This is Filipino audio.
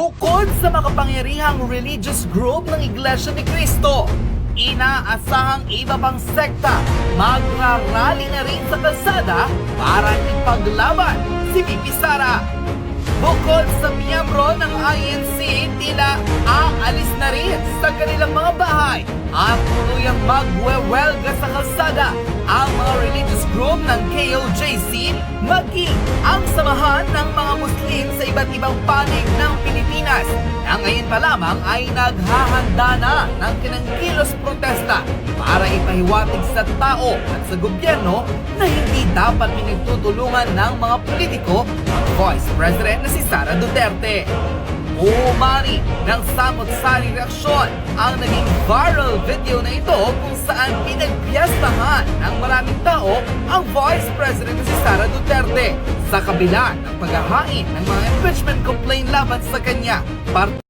Bukod sa makapangyarihang religious group ng Iglesia ni Cristo, inaasahang iba pang sekta magrarally na rin sa kalsada para ipaglaban si VP Sara. Bukod sa miyembro ng INC, tila aalis na rin sa kanilang mga bahay at tuluyang magwewelga sa kalsada ang mga religious group ng KOJC, maging ang samahan ng mga Muslim sa iba't ibang panig ng Pilipinas na ngayon pa lamang ay naghahanda na ng kinangkilos protesta para ipahiwatig sa tao at sa gobyerno na hindi dapat pinagtutulungan ng mga politiko ang Vice President na si Sara Duterte. Umani ng samot-saring reaksyon ang naging viral video na ito kung saan pinagpiyastahan ng maraming tao ang Vice President na si Sara Duterte sa kabila ng paghahain ng mga impeachment complaint laban sa kanya.